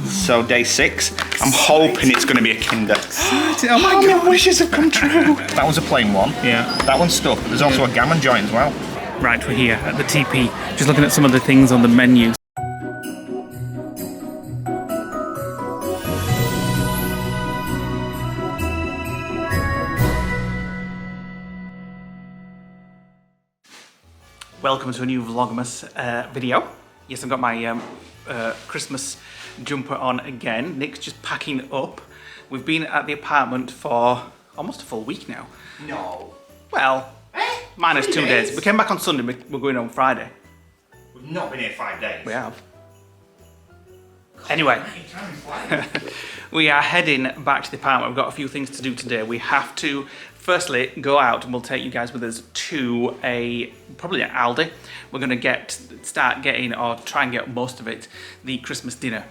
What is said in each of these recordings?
so day 6. I'm hoping it's going to be a Kinder. Oh my God, my wishes have come true. That was a plain one. Yeah. That one's stuck, but there's also a gammon joint as well. Right, we're here at the teepee, just looking at some of the things on the menu. Welcome to a new VLOGMAS video. Yes, I've got my Christmas jumper on again. Nick's just packing up. We've been at the apartment for almost a full week now. No. Well, minus 2 days. We came back on Sunday, we're going on Friday. We've not been here 5 days. We have. Anyway, we are heading back to the apartment. We've got a few things to do today. We have to firstly go out, and we'll take you guys with us to probably an Aldi. We're going to start getting, or try and get most of it, the Christmas dinner.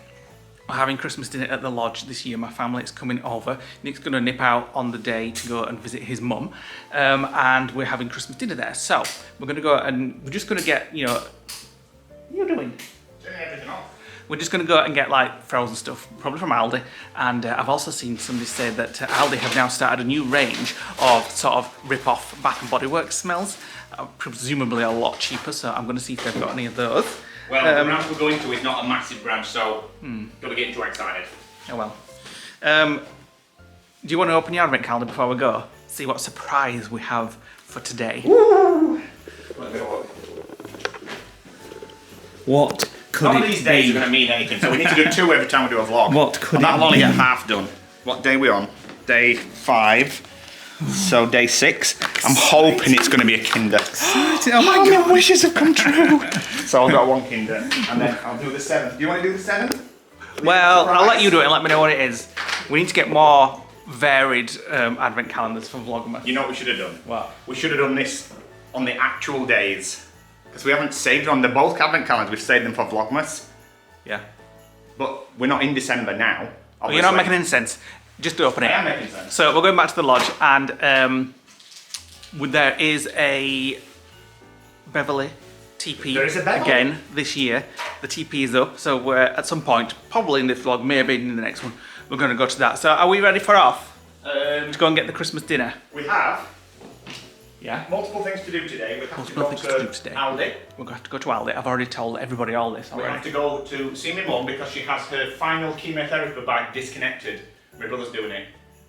We're having Christmas dinner at the lodge this year. My family is coming over. Nick's going to nip out on the day to go and visit his mum, and we're having Christmas dinner there. So we're going to go and we're just going to get, you know, what are you doing? Turning everything off. We're just going to go out and get like frozen stuff, probably from Aldi. And I've also seen somebody say that Aldi have now started a new range of sort of rip-off Bath and Body Works smells, presumably a lot cheaper. So I'm going to see if they've got any of those. Well, the branch we're going to is not a massive branch, so don't be getting too excited. Oh well. Do you want to open your advent calendar before we go? See what surprise we have for today. Woo! What could None it of these days be? are going to mean anything, so we need to do 2 every time we do a vlog. What could and that'll it only be? get half done. What day are we on? Day 5. So day 6. I'm hoping it's going to be a Kinder. Oh my God, my wishes have come true. So I've got 1 Kinder, and then I'll do the 7th. Do you want to do the 7th? Well, I'll let you do it and let me know what it is. We need to get more varied advent calendars for VLOGMAS. You know what we should have done? What? We should have done this on the actual days. Because we haven't saved them. They're both advent calendars. We've saved them for VLOGMAS. Yeah. But we're not in December now. Well, you're not making any sense. Just open it. I am making sense. So we're going back to the lodge, and there is a Beverly teepee again this year. The teepee is up, so we're at some point, probably in this vlog, maybe in the next one, we're going to go to that. So are we ready for off? To go and get the Christmas dinner? We have. Yeah. Multiple things to do today. We have to Multiple go things to to do today. Aldi. We're going to have to go to Aldi. I've already told everybody all this We already. have to go to see my mum because she has her final chemotherapy bag disconnected. My brother's doing it.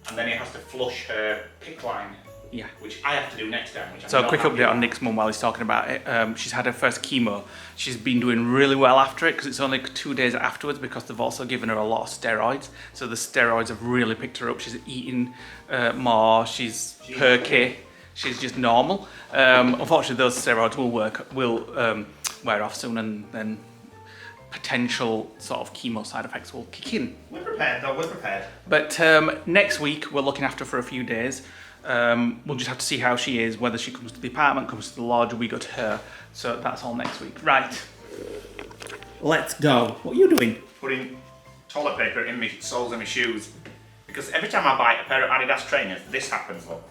And then he has to flush her PICC line. Yeah. Which I have to do next time. Which So a quick update on Nick's mum while he's talking about it. She's had her first chemo. She's been doing really well after it because it's only 2 days afterwards because they've also given her a lot of steroids. So the steroids have really picked her up. She's eating more, she's perky, she's just normal. Unfortunately those steroids will wear off soon, and then potential sort of chemo side effects will kick in. We're prepared though, we're prepared. But next week we're looking after for a few days. We'll just have to see how she is, whether she comes to the apartment, comes to the lodge, or we go to her. So that's all next week. Right. Let's go. What are you doing? Putting toilet paper in my soles of my shoes. Because every time I buy a pair of Adidas trainers, this happens though.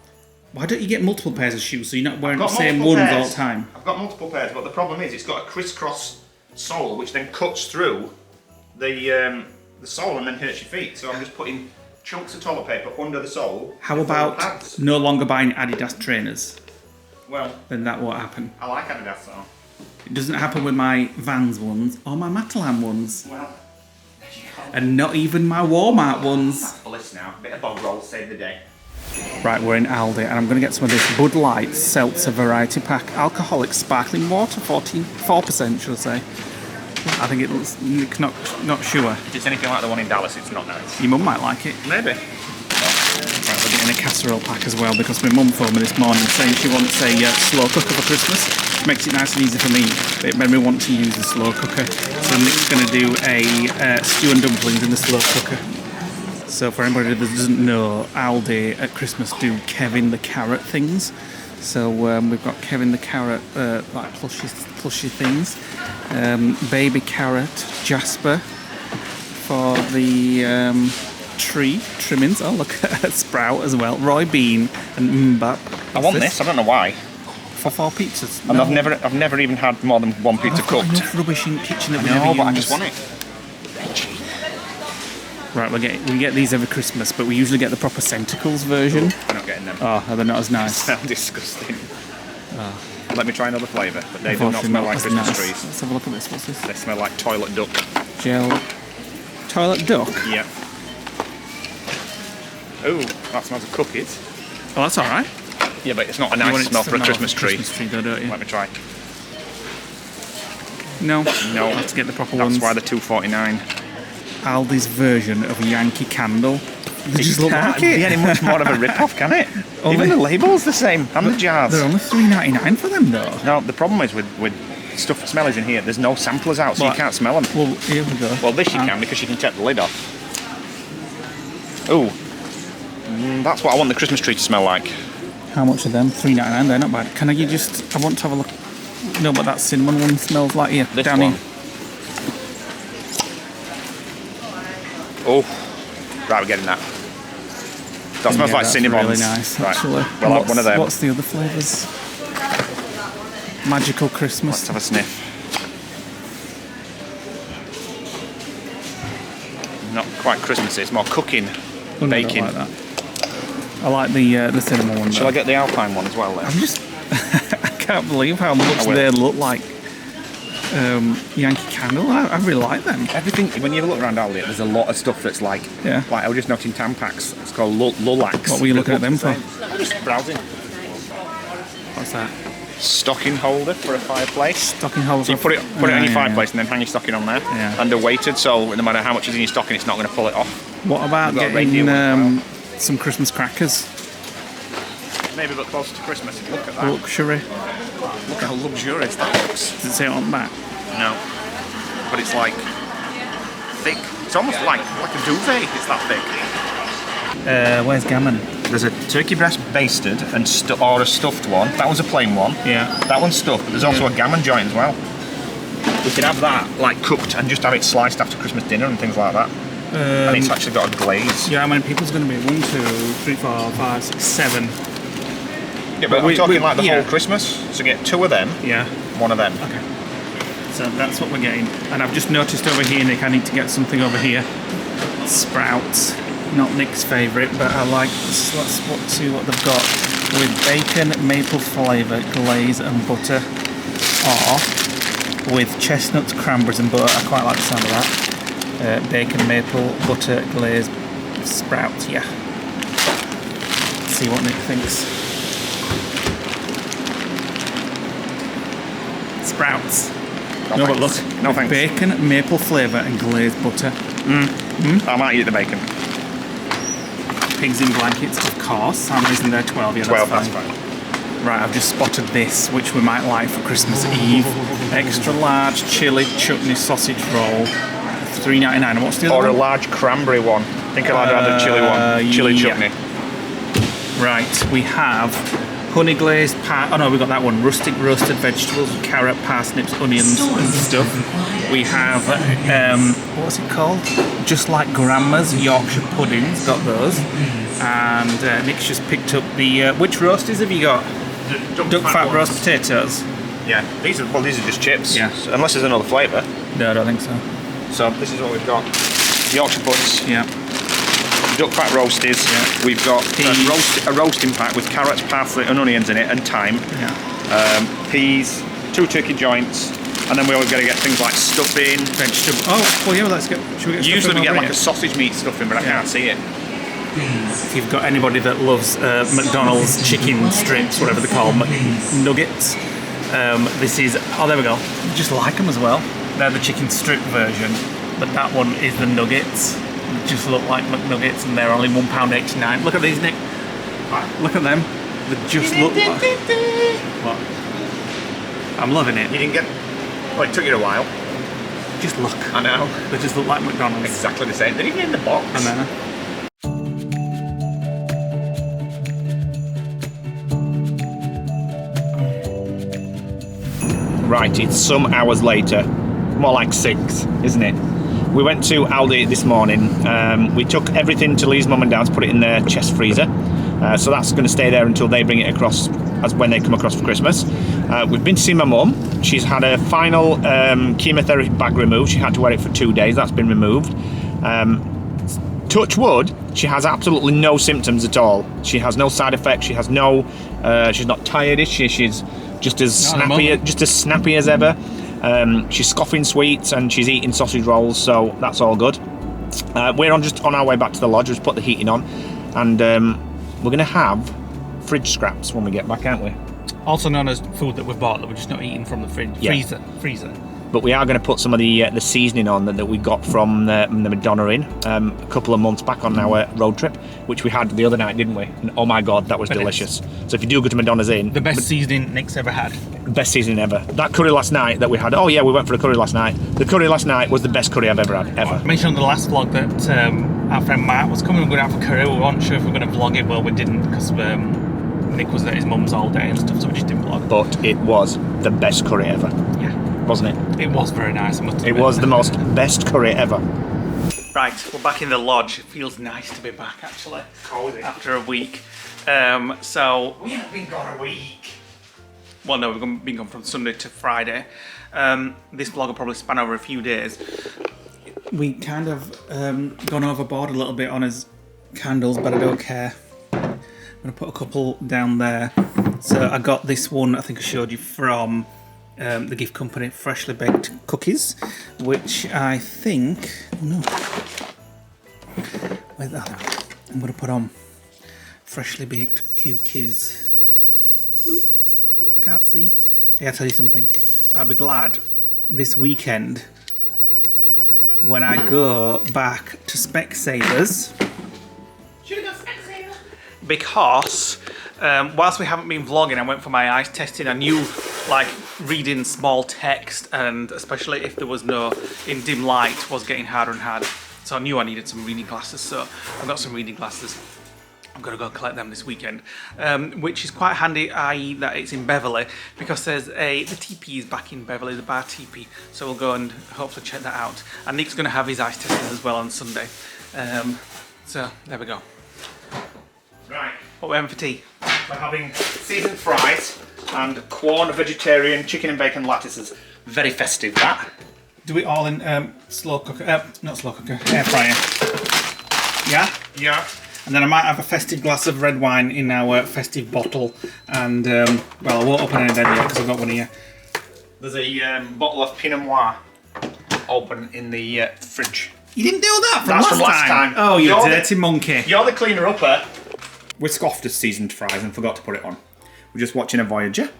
Why don't you get multiple pairs of shoes so you're not wearing the I've got same multiple ones pairs. all the time? I've got multiple pairs, but the problem is it's got a crisscross sole which then cuts through the sole and then hurts your feet. So I'm just putting chunks of toilet paper under the sole. How about no longer buying Adidas trainers? Well, Then that won't happen. I like Adidas though. It doesn't happen with my Vans ones or my Matalan ones. Well, there you go. And not even my Walmart ones. That's bliss now. Bit of bog roll, save the day. Right, we're in Aldi and I'm going to get some of this Bud Light Seltzer Variety Pack Alcoholic Sparkling Water, 4% should I say. I think it looks, not sure. If it's anything like the one in Dallas, it's not nice. Your mum might like it. Maybe. Right, we're getting a casserole pack as well because my mum phoned me this morning saying she wants a slow cooker for Christmas. Makes it nice and easy for me, but it made me want to use the slow cooker. So Nick's going to do a stew and dumplings in the slow cooker. So for anybody that doesn't know, Aldi at Christmas do Kevin the Carrot things. So we've got Kevin the Carrot, like plushy things. Baby Carrot, Jasper for the tree trimmings. Oh, look at Sprout as well. Roy Bean and Mbap. I want this. I don't know why. For 4 pizzas. And no. I've never even had more than 1 pizza I've got cooked. enough rubbish in the kitchen that we No, never but I use. just want it. Right, we get these every Christmas, but we usually get the proper Centicles version. I'm not getting them. Oh, are they not as They nice? smell disgusting. Let me try another flavour, but they do not smell like Christmas trees. Let's have a look at this. What's this? They smell like toilet duck. Gel. Toilet duck? Yeah. Oh, that smells of cookies. Oh, that's alright. Yeah, but it's not a nice smell for a Christmas tree. Christmas tree though, don't you? Let me try. No. No. I have to get the proper ones. That's why they're $2.49. Aldi's version of a Yankee Candle. They just look like Can't it. be any much more of a rip-off, can it? Even the label's the same, and the jars. They're only $3.99 for them though. No, the problem is with stuff smellies in here, there's no samplers out, so you can't smell them. Well, here we go. Well, this you can, because you can take the lid off. Oh, that's what I want the Christmas tree to smell like. How much are them? $3.99. They're not bad. Can I just? I want to have a look. No, but that cinnamon one smells like here. This down one. here. Oh, right, we're getting that. That smells like cinnamon. Really nice, right. actually. We'll have one of them. What's the other flavours? Magical Christmas. Let's have a sniff. Not quite Christmassy, it's more cooking, baking. I like that. I like the cinnamon one. Shall I get the Alpine one as well then? I'm just... I can't believe how much they look like Yankee Candle. I really like them. Everything, when you look around Aldi, there's a lot of stuff that's like, Yeah. like I was just noting Tampax. It's called Lullax. What were you looking at them for? Just browsing. What's that? Stocking holder for a fireplace. Stocking holders. So you put it on your fireplace and then hang your stocking on there. Yeah. Underweighted, so no matter how much is in your stocking, it's not going to pull it off. What about We've got a getting radio some Christmas crackers? Maybe a bit closer to Christmas. Look at that. Luxury. Look how luxurious that looks. Does it say it on the back? No. But it's like thick. It's almost like a duvet. It's that thick. Where's gammon? There's a turkey breast basted and or a stuffed one. That one's a plain one. Yeah. That one's stuffed, but there's also a gammon joint as well. We could have that like cooked and just have it sliced after Christmas dinner and things like that. And it's actually got a glaze. Yeah, how many people's going to be? 1, 2, 3, 4, 5, 6, 7. Yeah, but we're talking like the whole Christmas. So get 2 of them. Yeah. 1 of them. Okay. So that's what we're getting. And I've just noticed over here, Nick, I need to get something over here. Sprouts. Not Nick's favourite, but I like this. Let's see what they've got with bacon, maple flavour, glaze and butter, or with chestnuts, cranberries and butter. I quite like the sound of that. Bacon, maple, butter, glaze, sprouts. Yeah. Let's see what Nick thinks. Sprouts. No, but look. No thanks. Bacon, maple flavour and glazed butter. I might eat the bacon. Pigs in blankets, of course. How many is in there? 12. Yeah, 12, that's fine. Right, I've just spotted this, which we might like for Christmas Eve. Extra large chili chutney sausage roll, $3.99. And what's the other Or a one? large cranberry one. I think I'd rather the chili one. Chili yeah. chutney. Right, we have honey glazed we've got that one. Rustic roasted vegetables, carrot, parsnips, onions and stuff. We have, what's it called? Just like Grandma's Yorkshire puddings, got those. And Nick's just picked up the, which roasties have you got? Duck fat roast potatoes. Yeah, these are just chips. Yeah. So, unless there's another flavour. No, I don't think so. So this is what we've got. Yorkshire puds. Yeah. Duck fat roasties. Yeah. We've got a roasting pack with carrots, parsley and onions in it and thyme. Yeah. Peas, 2 turkey joints, and then we always got to get things like stuffing. Vegetable. Oh, well, yeah, let's get. Should we get Usually we get like here? a sausage meat stuffing, but I can't see it. If you've got anybody that loves McDonald's chicken strips, whatever they're called, nuggets, this is, oh there we go, just like them as well. They're the chicken strip version, but that one is the nuggets. They just look like McNuggets and they're only £1.89. Look at these, Nick. Look at them. They just look like... What? I'm loving it. You didn't get, well it took you a while. Just look. I know. They just look like McDonald's. Exactly the same. They're even in the box. I know. Right, it's some hours later, more like 6, isn't it? We went to Aldi this morning. We took everything to Leigh's mum and dad's, put it in their chest freezer. So that's going to stay there until they bring it across, as when they come across for Christmas. We've been to see my mum. She's had a final chemotherapy bag removed. She had to wear it for 2 days. That's been removed. touch wood, she has absolutely no symptoms at all. She has no side effects. She has no. She's not tired, is she? She's just as snappy as ever. She's scoffing sweets and she's eating sausage rolls, so that's all good. We're just on our way back to the lodge. We've put the heating on, and we're gonna have fridge scraps when we get back, aren't we? Also known as food that we've bought that we're just not eating from the fridge. Yeah. Freezer. But we are going to put some of the seasoning on that we got from the Madonna Inn a couple of months back on our road trip, which we had the other night, didn't we? And oh my God, that was delicious. So if you do go to Madonna's Inn... The best seasoning Nick's ever had. Best seasoning ever. That curry last night that we had... Oh yeah, we went for a curry last night. The curry last night was the best curry I've ever had, ever. I mentioned on the last vlog that our friend Matt was coming and going out for curry. We weren't sure if we were going to vlog it. Well, we didn't, because Nick was at his mum's all day and stuff, so we just didn't vlog. But it was the best curry ever. Yeah. Wasn't it? It was very nice, I must admit. It was the most best curry ever. Right, we're back in the lodge. It feels nice to be back, actually. Cozy. After a week. So... We haven't been gone a week. Well, no, we've been gone from Sunday to Friday. This vlog will probably span over a few days. We kind of gone overboard a little bit on his candles, but I don't care. I'm going to put a couple down there. So I got this one, I think I showed you, from the gift company, Freshly Baked Cookies, which I think... No. Where's that? I'm going to put on Freshly Baked Cookies. I can't see. Yeah, I'll tell you something. I'll be glad this weekend when I go back to Specsavers. Should I go Specsavers? Because whilst we haven't been vlogging, I went for my eyes testing. I knew, like, reading small text, and especially if there was no in dim light, was getting harder and harder. So I knew I needed some reading glasses. So I've got some reading glasses. I'm going to go collect them this weekend, which is quite handy, i.e. that it's in Beverley, because there's the teepee is back in Beverley, the bar teepee, so we'll go and hopefully check that out. And Nick's going to have his eye tested as well on Sunday. So there we go. Right. What are we having for tea? We're having seasoned fries and Quorn vegetarian chicken and bacon lattices. Very festive, that. Do it all in slow cooker, not slow cooker, air fryer. Yeah? Yeah. And then I might have a festive glass of red wine in our festive bottle. And, well, I won't open any of them yet because I've got one here. There's a bottle of Pinot Noir open in the fridge. You didn't do that That's from last time. Oh, you dirty monkey. You're the cleaner upper. We scoffed as seasoned fries and forgot to put it on. We're just watching a Voyager.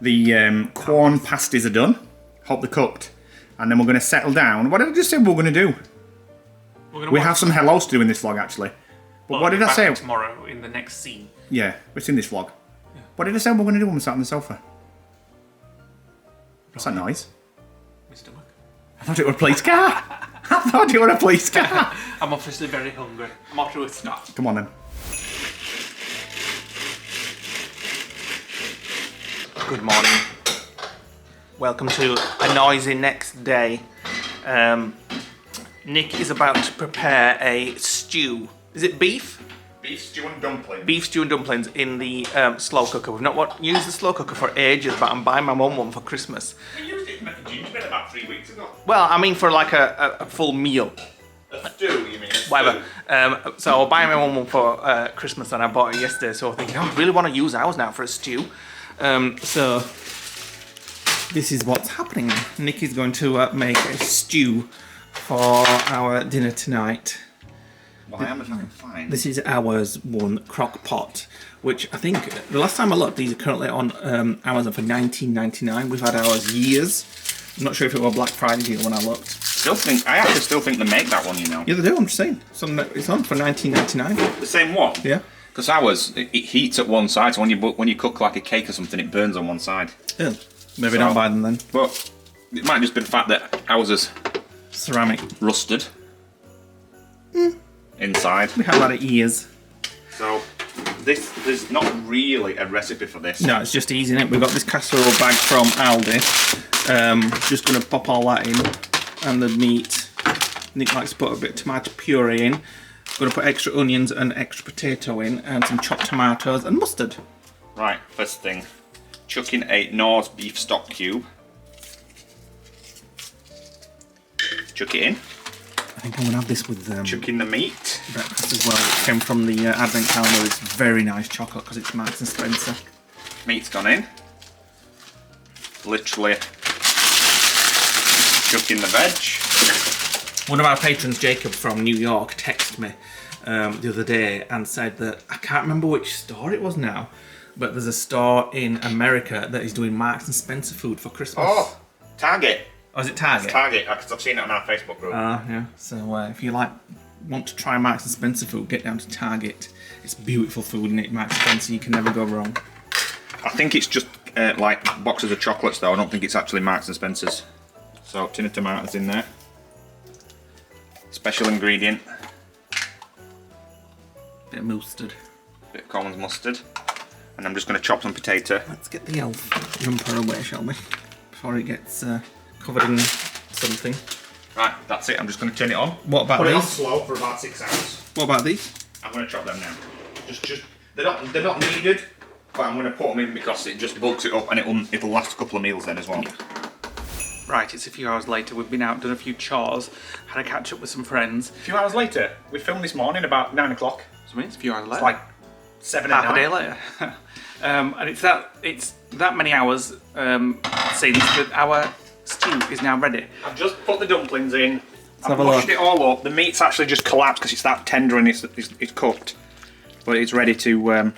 The corn pasties are done. Hope they're cooked. And then we're going to settle down. What did I just say we were going to do? We have some hellos to do in this vlog, actually. But well, what did I say? Tomorrow in the next scene. Yeah, it's in this vlog. Yeah. What did I say we were going to do when we sat on the sofa? What's that noise? Mr. Muck. I thought it was a police car. I thought it was a police car. I'm obviously very hungry. I'm off to a start. Come on then. Good morning. Welcome to a noisy next day. Nick is about to prepare a stew. Is it beef? Beef stew and dumplings. Beef stew and dumplings in the slow cooker. We've not used the slow cooker for ages, but I'm buying my mum one for Christmas. We used it to make a gingerbread about 3 weeks ago. Well, I mean for like a full meal. A stew, you mean? Whatever. So I'll buy my mum one for Christmas, and I bought it yesterday. So I'm thinking, oh, I really want to use ours now for a stew. So this is what's happening. Nick is going to make a stew for our dinner tonight. Well, I am if I can find. This is ours one crock pot, which I think the last time I looked, these are currently on Amazon for $19.99. We've had ours years. I'm not sure if it was Black Friday deal when I looked. I actually still think they make that one, you know. Yeah, they do. I'm just saying. It's on for $19.99. The same one. Yeah. Because ours, it heats at one side, so when you cook like a cake or something, it burns on one side. Yeah. Maybe don't buy them then. But it might just be the fact that ours is ceramic, rusted. Inside. We have a lot of ears. So there's not really a recipe for this. No, it's just easy, isn't it? We've got this casserole bag from Aldi. Just going to pop all that in, and the meat. Nick likes to put a bit of tomato puree in. Going to put extra onions and extra potato in, and some chopped tomatoes and mustard. Right, first thing, chuck in a Knorr's beef stock cube. Chuck it in. I think I'm going to have this with Chuck in the meat. breakfast as well. It came from the advent calendar. It's very nice chocolate because it's Marks and Spencer. Meat's gone in. Literally chuck in the veg. One of our patrons, Jacob from New York, texted me the other day and said that, I can't remember which store it was now, but there's a store in America that is doing Marks and Spencer food for Christmas. Oh, Target. Oh, is it Target? It's Target, because I've seen it on our Facebook group. Yeah. So if you want to try Marks and Spencer food, get down to Target. It's beautiful food, and it Marks and Spencer, you can never go wrong. I think it's just like boxes of chocolates though. I don't think it's actually Marks and Spencer's. So tin of tomatoes in there. Special ingredient. Bit of mustard. Bit of Coleman's mustard. And I'm just going to chop some potato. Let's get the elf jumper away, shall we? Before it gets covered in something. Right, that's it. I'm just going to turn it on. What about Put these? it on slow for about 6 hours. What about these? I'm going to chop them now. Just they're not needed, but I'm going to put them in because it just bulks it up and it'll last a couple of meals then as well. Right, it's a few hours later. We've been out, done a few chores, had a catch up with some friends. A few hours later, we filmed this morning about 9 o'clock. So it's a few hours later. It's like 7 half at a day night. later. And it's that many hours since that our stew is now ready. I've just put the dumplings in. I've have a washed look. it all up. The meat's actually just collapsed because it's that tender and it's cooked. But it's ready to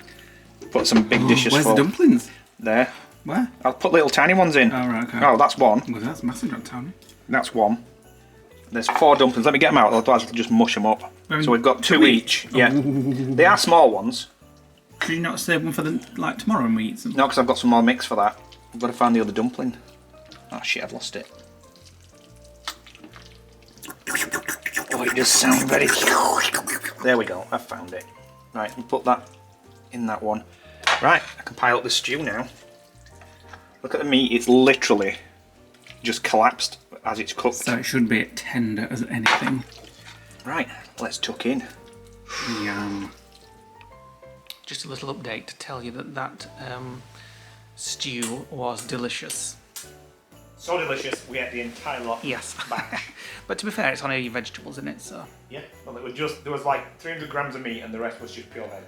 put some big dishes Where's full. the dumplings? There. Where? I'll put little tiny ones in. Oh, right, okay. Oh, that's one. Well, that's massive, not tiny. That's one. There's 4 dumplings. Let me get them out, otherwise I'll just mush them up. So we've got 2 each. Yeah. Ooh. They are small ones. Could you not save them for tomorrow when we eat some? No, because I've got some more mix for that. I've got to find the other dumpling. Oh shit, I've lost it. Oh, it does sound very... There we go, I've found it. Right, we'll put that in that one. Right, I can pile up the stew now. Look at the meat, it's literally just collapsed as it's cooked. So it should be tender as anything. Right, let's tuck in. Yum. Just a little update to tell you that stew was delicious. So delicious, we ate the entire lot. Yes. Batch. But to be fair, it's only vegetables in it, so. Yeah, well it was just, there was like 300 grams of meat and the rest was just pure veg.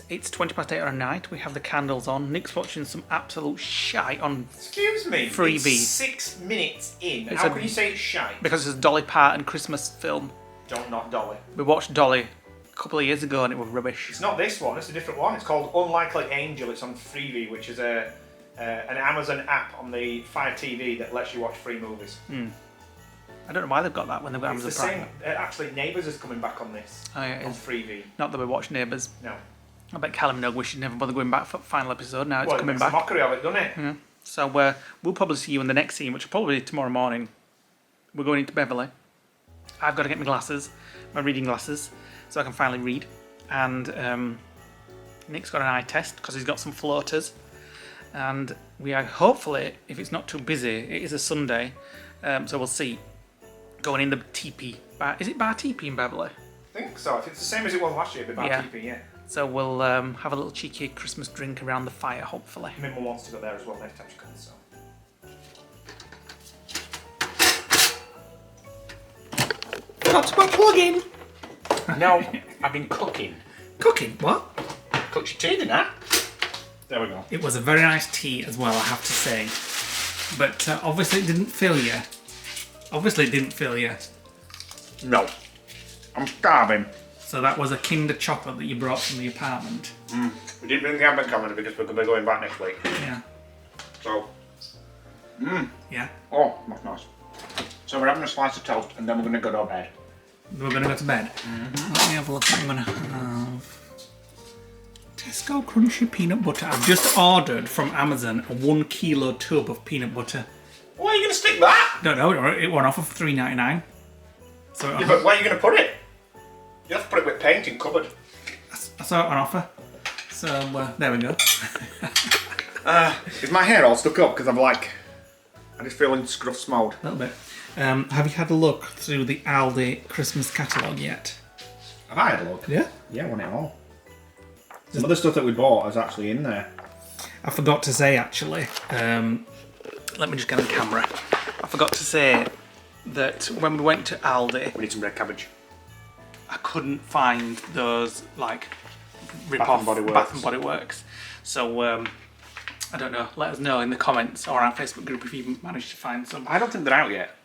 It's 8:20 at night, we have the candles on. Nick's watching some absolute shite on Excuse me, Freebie. it's 6 minutes in. It's How a- can you say it's shite? because it's a Dolly Parton Christmas film. Don't knock Dolly. We watched Dolly a couple of years ago and it was rubbish. It's not this one, it's a different one. It's called Unlikely Angel. It's on Freebie, which is an Amazon app on the Fire TV that lets you watch free movies. I don't know why they've got that when they've got It's the Amazon Prime. same. Actually, Neighbours is coming back on this. Oh, yeah, it On is. Freebie. Not that we watch Neighbours. No. I bet Callum and Doug we should never bother going back for the final episode. Now it's Well, it coming makes a back. mockery of it, doesn't it? Yeah. So we'll probably see you in the next scene, which will probably be tomorrow morning. We're going into Beverley. I've got to get my glasses, my reading glasses, so I can finally read. And Nick's got an eye test because he's got some floaters. And we are hopefully, if it's not too busy, it is a Sunday, so we'll see. Going in the teepee bar. Is it bar teepee in Beverley? I think so. If it's the same as it was last year, it'd be Yeah. about TP, yeah. So we'll have a little cheeky Christmas drink around the fire, hopefully. My mum wants to go there as well next time she comes, so. Not to put plug in. No, I've been cooking. Cooking? What? Cooked your tea, didn't I? There we go. It was a very nice tea as well, I have to say. But obviously it didn't fill you. Obviously it didn't fill you. No. I'm starving. So that was a Kinder chocolate that you brought from the apartment. We didn't bring the advent calendar because we're going to be going back next week. Yeah. So, Yeah. oh, that's nice. So we're having a slice of toast and then we're going to go to bed. We're going to go to bed. Let me have a look. I'm going to have Tesco Crunchy Peanut Butter. I've just ordered from Amazon a 1 kilo tub of peanut butter. Why are you going to stick that? Don't know, it went off of $3.99. So Yeah, but where are you going to put it? You have to put it with paint in cupboard. I saw it on offer. So there we go. Is my hair all stuck up because I just feel in scruff smode. A little bit. Have you had a look through the Aldi Christmas catalogue yet? Have I had a look? Yeah. Yeah, I want it all. Some other stuff that we bought is actually in there. I forgot to say actually. Let me just get on camera. I forgot to say that when we went to Aldi, We need some red cabbage. I couldn't find those like rip-off Bath and Body Works. So I don't know. Let us know in the comments or our Facebook group if you managed to find some. I don't think they're out yet.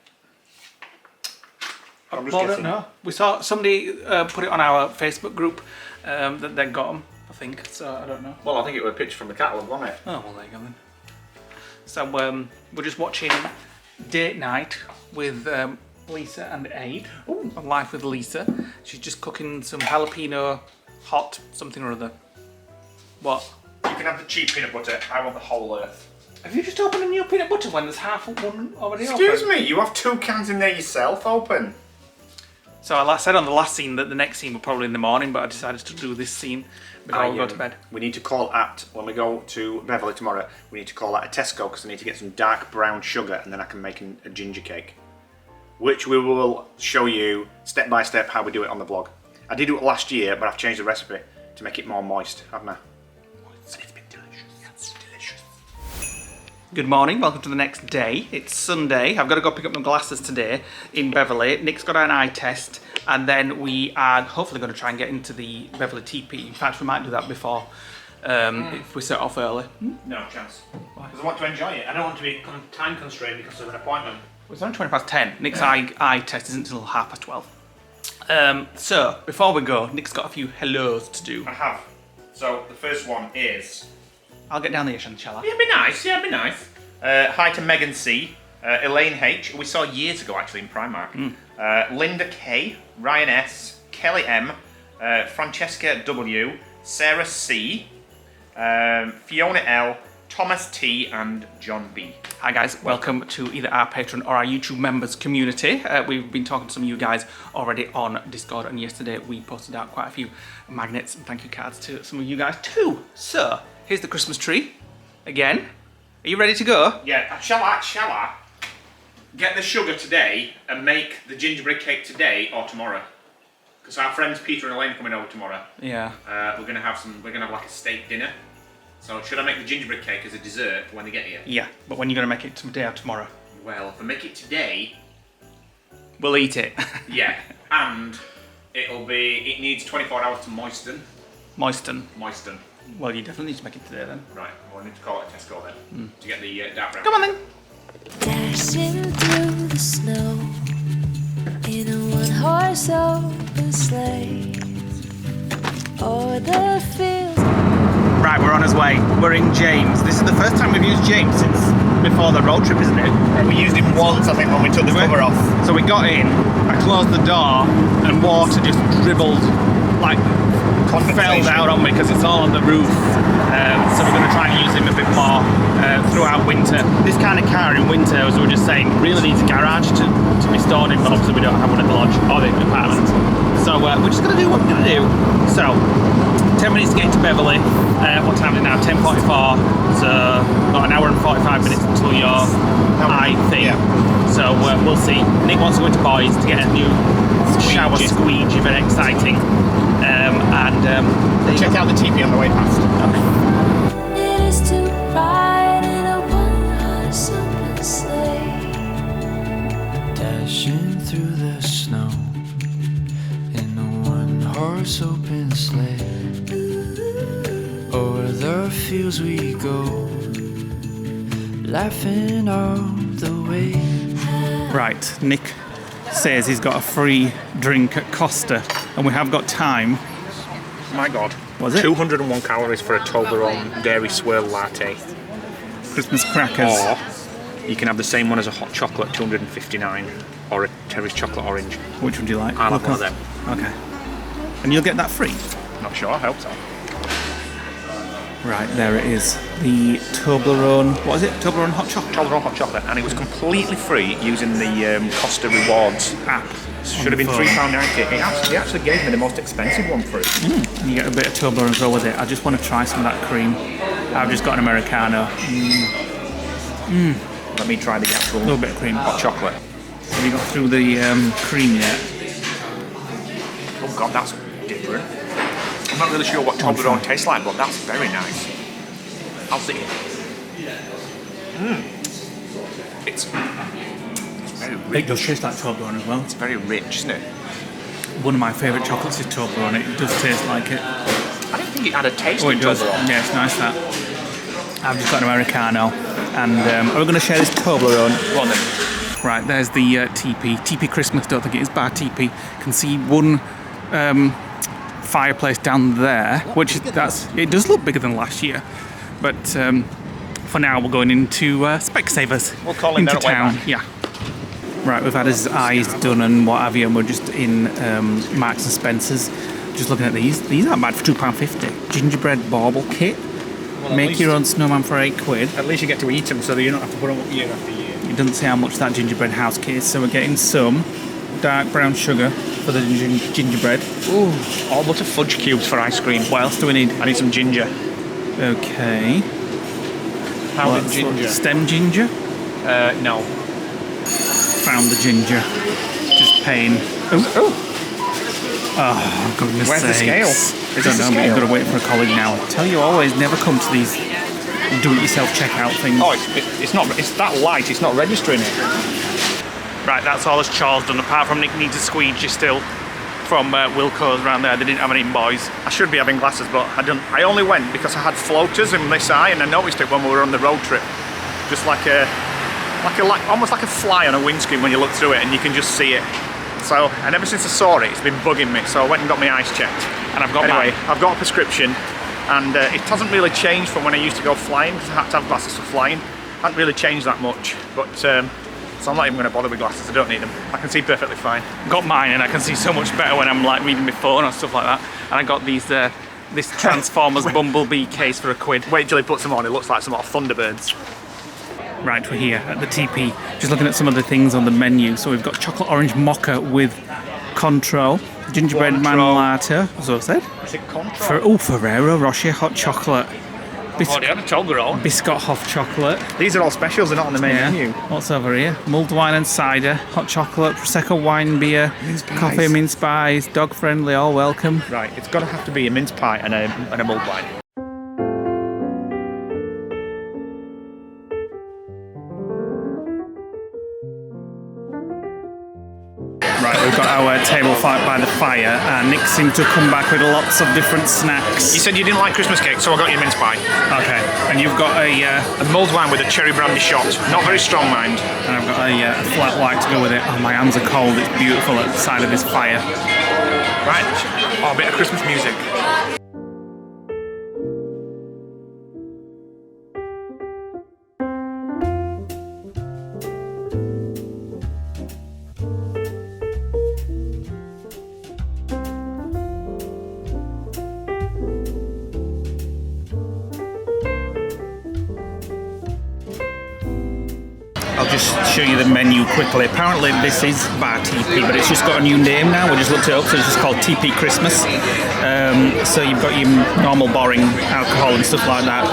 I'm just I guessing. don't know. We saw somebody put it on our Facebook group that they got them, I think. So I don't know. Well, I think it was a picture from the catalogue, wasn't it? Oh well, there you go then. So we're just watching Date Night with Lisa and Aid. Ooh, on Life with Lisa. She's just cooking some jalapeno hot something or other. What? You can have the cheap peanut butter. I want the whole earth. Have you just opened a new peanut butter when there's half of one already Excuse open? me, you have 2 cans in there yourself open. So I said on the last scene that the next scene was probably in the morning, but I decided to do this scene before we go to bed. We need to call at, when we go to Beverly tomorrow, we need to call at a Tesco because I need to get some dark brown sugar and then I can make a ginger cake. Which we will show you step by step how we do it on the vlog. I did do it last year, but I've changed the recipe to make it more moist, haven't I? And it's been delicious. It's delicious. Good morning, welcome to the next day. It's Sunday. I've got to go pick up my glasses today in Beverley. Nick's got an eye test, and then we are hopefully going to try and get into the Beverley teepee. In fact, we might do that before if we set off early. No chance. Because I want to enjoy it. I don't want to be time constrained because of an appointment. It's only 10:20. Nick's eye test isn't until 12:30. So, before we go, Nick's got a few hellos to do. I have. So the first one is... I'll get down there, shall I? Yeah, it'd be nice. Yeah, it'd be nice. Hi to Megan C, Elaine H, we saw years ago actually in Primark. Linda K, Ryan S, Kelly M, Francesca W, Sarah C, Fiona L, Thomas T, and John B. Hi guys, welcome to either our Patreon or our YouTube members community. We've been talking to some of you guys already on Discord, and yesterday we posted out quite a few magnets and thank you cards to some of you guys too. So, here's the Christmas tree. Again, are you ready to go? Yeah, shall I get the sugar today and make the gingerbread cake today or tomorrow? Because our friends Peter and Elaine are coming over tomorrow. Yeah. We're gonna have like a steak dinner. So should I make the gingerbread cake as a dessert for when they get here? Yeah, but when are you going to make it today or tomorrow? Well, if I make it today... We'll eat it. Yeah, and it needs 24 hours to moisten. Moisten. Well, you definitely need to make it today then. Right, well, I need to call it Tesco then, to get the dark brown. Come on then. Dashing through the snow in a one-horse open sleigh o'er the fields. Right, we're on his way. We're in James. This is the first time we've used James since before the road trip, isn't it? We used it once, I think, when we took the cover off. So we got in, I closed the door, and water just dribbled, like, fell down on me because it's all on the roof. So we're going to try and use him a bit more throughout winter. This kind of car in winter, as we were just saying, really needs a garage to be stored in, but obviously we don't have one at the lodge or the apartment. So we're just going to do what we're going to do. So, 10 minutes to get to Beverley. What time is it now? 10:44. So, got an hour and 45 minutes until your eye thing. Yeah. So, we'll see. Nick wants to go into Boys to get a new shower squeegee, very exciting. Check out the teepee on the way past. It is to ride in a one-horse open sleigh, dashing through the snow in a one-horse open sleigh. O'er the fields we go, laughing all the way. Right, Nick says he's got a free drink at Costa, and we have got time. My God. Was it? 201 calories for a Toblerone dairy swirl latte. Christmas crackers. Or you can have the same one as a hot chocolate, 259, or a Terry's chocolate orange. Which would you like? I'll have one of them. Okay. And you'll get that free? Not sure, I hope so. Right, there it is. The Toblerone, what is it? Toblerone hot chocolate? Toblerone hot chocolate, and it was completely free using the Costa Rewards app. Should have been £3.90. They actually gave me the most expensive one free. And you get a bit of Toblerone as well with it. I just want to try some of that cream. I've just got an Americano. Let me try the actual A little bit of cream. hot chocolate. Have you got through the cream yet? Oh God, that's different. I'm not really sure what Toblerone tastes like, but that's very nice. I'll see it. It's very rich. It does taste like Toblerone as well. It's very rich, isn't it? One of my favourite chocolates is Toblerone. It does taste like it. I didn't think it had a taste Oh, of it does. Toblerone. Yeah, it's nice that. I've just got an Americano, and we're going to share this Toblerone. Go on then. Right, there's the Tipi Christmas. Don't think it is bar Tipi. Can see one fireplace down there, which it does look bigger than last year. But for now, we're going into Specsavers. We'll call him into there at town. Yeah. Right, we've had his eyes done and what have you, and we're just in Marks and Spencer's. Just looking at these. These aren't bad for £2.50. Gingerbread bauble kit. Well, Make your own snowman for £8. At least you get to eat them, so that you don't have to put them up year after year. It doesn't say how much that gingerbread house kit is, so we're getting some dark brown sugar for the gingerbread. Ooh, all butter fudge cubes for ice cream. What else do we need? I need some ginger. Okay. Powdered ginger. Stem ginger? No. Found the ginger. Just paying. Oh, goodness Where's the scale? sakes. Is I this don't the know, scale? I've got to wait for a colleague now. I tell you, always never come to these do-it-yourself checkout things. Oh, it's not. It's that light. It's not registering it. Right, that's all as Charles done. Apart from Nick needs a squeegee still from Wilco's around there. They didn't have any boys. I should be having glasses, but I don't. I only went because I had floaters in this eye, and I noticed it when we were on the road trip. Just like almost like a fly on a windscreen when you look through it, and you can just see it. So, and ever since I saw it, it's been bugging me. So I went and got my eyes checked, and I've got I've got a prescription, and it hasn't really changed from when I used to go flying because I had to have glasses for flying. Hasn't really changed that much, but. So I'm not even going to bother with glasses, I don't need them. I can see perfectly fine. Got mine and I can see so much better when I'm like reading my phone or stuff like that. And I got these this Transformers Bumblebee case for £1. Wait till he puts them on, it looks like some sort of Thunderbirds. Right, we're here at the teepee, just looking at some of the things on the menu. So we've got chocolate orange mocha with Contro, gingerbread man latte, as I said. Is it Contro? Ferrero Rocher hot chocolate. Oh, they had a Toblerone. Biscuit hot chocolate. These are all specials, they're not on the main menu. What's over here? Mulled wine and cider, hot chocolate, Prosecco wine beer, coffee, mince pies, dog friendly, all welcome. Right, it's got to have to be a mince pie and a mulled wine. Right, we've got our table fight by the fire, and Nick seemed to come back with lots of different snacks. You said you didn't like Christmas cake, so I got you a mince pie. Okay, and you've got A mulled wine with a cherry brandy shot. Not very strong, mind. and I've got a flat white to go with it. Oh, my hands are cold. It's beautiful at the side of this fire. Right, oh, a bit of Christmas music. I'll just show you the menu quickly. Apparently this is bar Tipi, but it's just got a new name now. We just looked it up, so it's just called Tipi Christmas. So you've got your normal boring alcohol and stuff like that,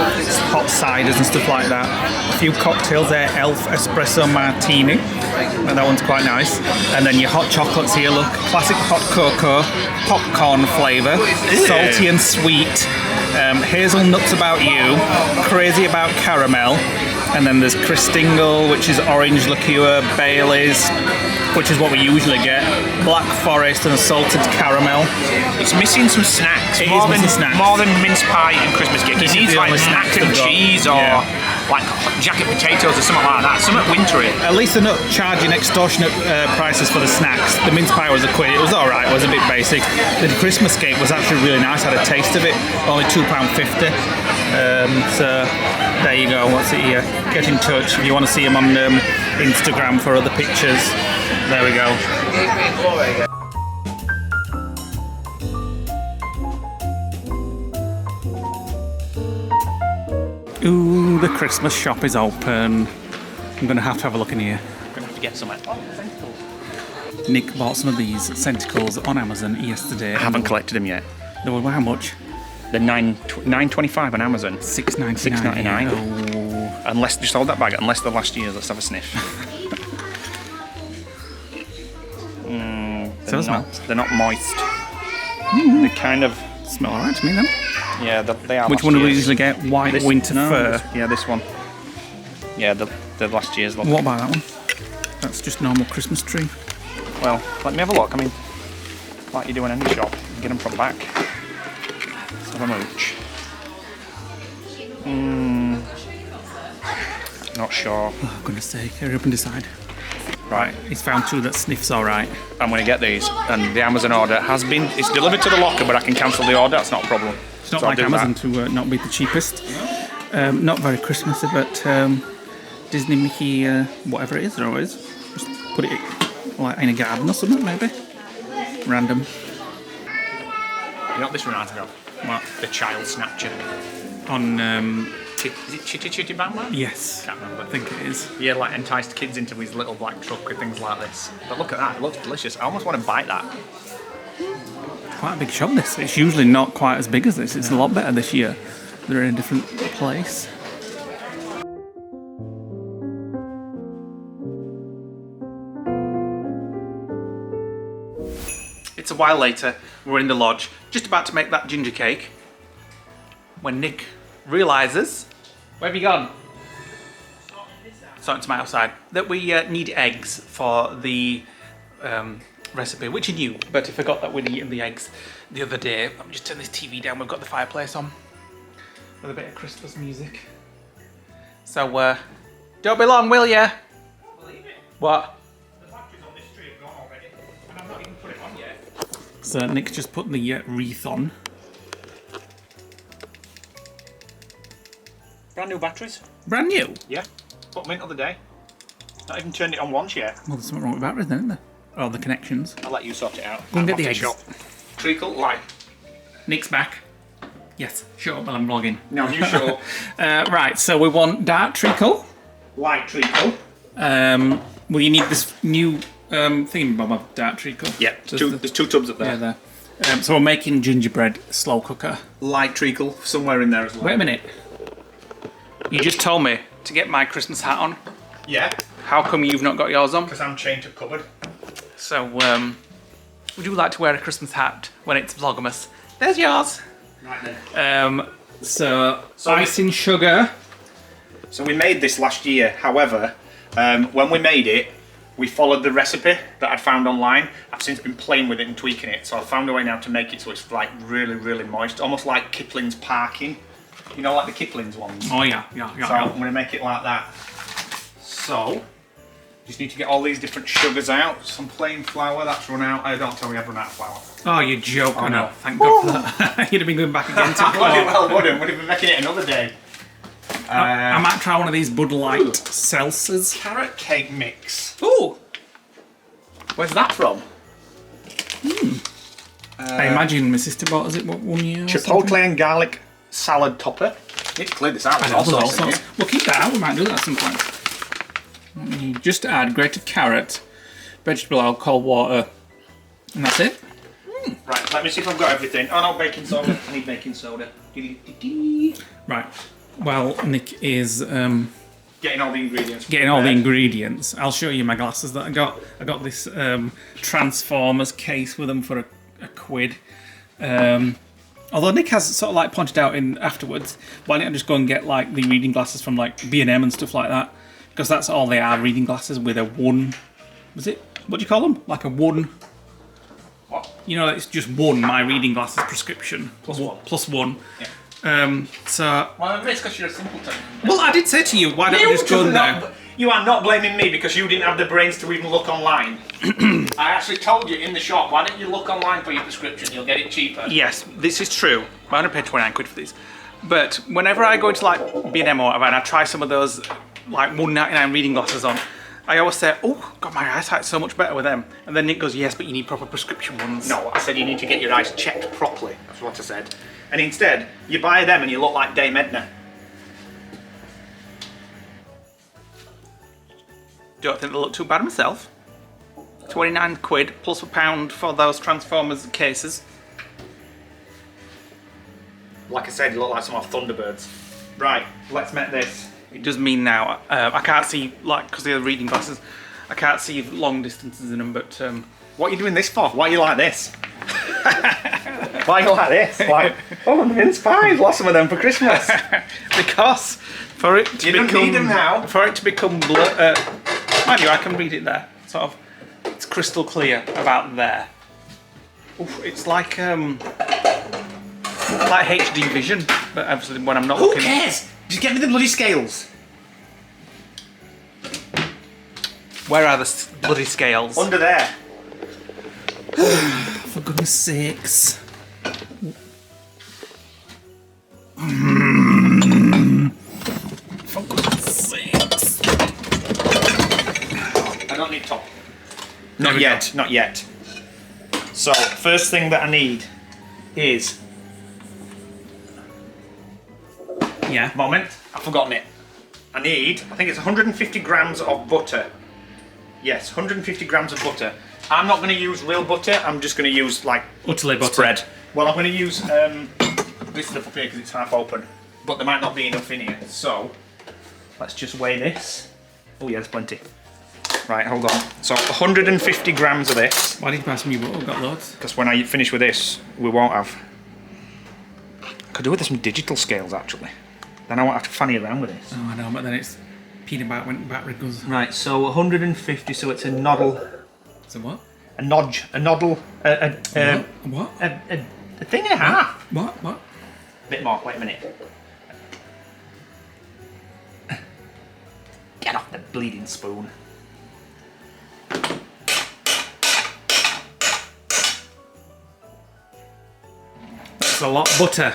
hot ciders and stuff like that. A few cocktails there, Elf Espresso Martini, and that one's quite nice. And then your hot chocolates here, look, classic hot cocoa, popcorn flavour, salty and sweet, hazelnuts about you, crazy about caramel. And then there's Christingle, which is orange liqueur, Bailey's, which is what we usually get, Black Forest and a salted caramel. It's missing some snacks. It more is missing snacks. More than mince pie and Christmas cake. This It is needs the like only mac snacks and they've got. cheese or like jacket potatoes or something like that. Something wintry. At least they're not charging extortionate prices for the snacks. The mince pie was £1. It was alright, it was a bit basic. The Christmas cake was actually really nice, I had a taste of it, only £2.50. So there you go, what's it here? Get in touch if you want to see them on Instagram for other pictures. There we go. Ooh, the Christmas shop is open. I'm going to have a look in here. I'm gonna have to get some. Nick bought some of these Centicles on Amazon yesterday. I haven't collected them yet. They were how much? They're $9.25 on Amazon. $6.99. $6.99. Oh. Unless just hold that bag. Unless they're last year's. Let's have a sniff. They're not moist. They kind of Smell alright to me then. Yeah, they are. Which last one do we year's. usually get? White winter fur. Yeah, this one. Yeah, the last year's. Look. What about that one? That's just normal Christmas tree. Well, let me have a look. I mean, like you do in any shop, you get them from back. Let's have a mooch. Not sure. Oh, goodness sake, hurry up and decide. Right, He's found two that sniffs alright. I'm going to get these, and the Amazon order has been. It's delivered to the locker, but I can cancel the order. That's not a problem. It's not So I'll like do Amazon that. to not be the cheapest. Not very Christmassy, but Disney, Mickey, whatever it is, there always. Just put it like in a garden or something, maybe. Random. You know what this reminds me of? What? The Child Snatcher. On, Is it Chitty Chitty Bang Bang? yes. Can't remember. I think it is. Yeah, like enticed kids into his little black truck with things like this. But look at that, it looks delicious. I almost want to bite that. Quite a big shop, this. It's usually not quite as big as this. It's a lot better this year. They're in a different place. It's a while later. We're in the lodge, just about to make that ginger cake, when Nick realises, where have you gone? So it's my outside, that we need eggs for the recipe, which he knew, but he forgot that we'd eaten the eggs the other day. Let me just turn this TV down. We've got the fireplace on with a bit of Christmas music. So don't be long, will ya? Believe it. What? The batteries on this tree have gone already, and I've not even put it on yet. So Nick's just put the wreath on. Brand new batteries. Brand new. Yeah. Put them in the other day. Not even turned it on once yet. Well, there's something wrong with batteries then, isn't there? Oh, the connections. I'll let you sort it out. Go and get I'm the off eggs. to shop. Treacle, light. Nick's back. Yes, shut up while I'm vlogging. No, you sure. Right, so we want dark treacle. Light treacle. Well, you need this new thingamabob of dark treacle. Yeah, there's two tubs up there. Yeah, there. So we're making gingerbread slow cooker. Light treacle somewhere in there as well. Wait a minute. You just told me to get my Christmas hat on. Yeah, How come you've not got yours on? because I'm chained to cupboard. So, would you like to wear a Christmas hat when it's Vlogmas? There's yours. Right then. So icing sugar. So we made this last year. However, when we made it, we followed the recipe that I'd found online. I've since been playing with it and tweaking it. So I found a way now to make it so it's like really, really moist. Almost like Kipling's Parking. You know, like the Kipling's ones. Oh yeah. So I'm going to make it like that. So, just need to get all these different sugars out. Some plain flour, that's run out. I don't tell me I've run out of flour. Oh, you joke. Oh, no. Thank God for that. You'd have been going back again to Wouldn't have been making it another day. I might try one of these Bud Light seltzers. Carrot cake mix. Ooh! Where's that from? I imagine my sister bought us it 1 year or Chipotle something. and garlic salad topper. Need to clear this out. I know, there's all sorts. We'll keep that out, we might do that at some point. You just add grated carrot, vegetable oil, cold water, and that's it. Right, let me see if I've got everything. Oh no, baking soda. I need baking soda. Right, well, Nick is Getting all the ingredients. getting all the ingredients. I'll show you my glasses that I got. I got this Transformers case with them for a quid. Although Nick has sort of like pointed out in afterwards, why don't I just go and get like the reading glasses from like B&M and stuff like that? Because that's all they are, reading glasses with a one. Was it? What do you call them? Like a one. What? You know, it's just one. My reading glasses prescription Plus one. Plus one. Yeah. So. Well, it's because you're a simpleton. Well, I did say to you, why don't you just go now? You are not blaming me because you didn't have the brains to even look online. I actually told you in the shop, why don't you look online for your prescription? You'll get it cheaper. Yes, this is true. I only paid 29 quid for these. But whenever I go into like B&M or whatever and I try some of those like $1.99 reading glasses on, I always say, oh, God, my eyesight's so much better with them. And then Nick goes, yes, but you need proper prescription ones. No, I said you need to get your eyes checked properly. That's what I said. And instead, you buy them and you look like Dame Edna. Don't think they look too bad myself. 29 quid plus £1 for those Transformers cases. Like I said, you look like some of our Thunderbirds. Right, let's make this. It does mean now, I can't see, like, because they're reading glasses, I can't see long distances in them, but... What are you doing this for? Why are you like this? Why are you like this? Like, oh, I'm mince pies. Lost some of them for Christmas. because for it to You don't need them now. For it to become Mind you, I can read it there. Sort of, it's crystal clear about there. Oof, it's like HD vision, but obviously when I'm not Who looking. cares? Just get me the bloody scales. Where are the bloody scales? Under there. For goodness sakes. For goodness sakes. I don't need top. Not yet, not yet. So, first thing that I need is... Yeah. Moment, I've forgotten it. I think it's 150 grams of butter. Yes, 150 grams of butter. I'm not going to use real butter, I'm just going to use like Utterly butter. spread. Well, I'm going to use this stuff up here because it's half open, but there might not be enough in here. So, let's just weigh this. Oh yeah, there's plenty. Right, hold on. So 150 grams of this. Why did you pass me butter? We've got loads. Because when I finish with this, we won't have. I could do with some digital scales actually. Then I won't have to fanny around with this. Oh, I know, but then it's peanut butter went backwards. Right, so 150. So it's a noddle. So what? A nodge. A noddle. What? A thing and a half. What? A bit more. Wait a minute. Get off the bleeding spoon. That's a lot of butter.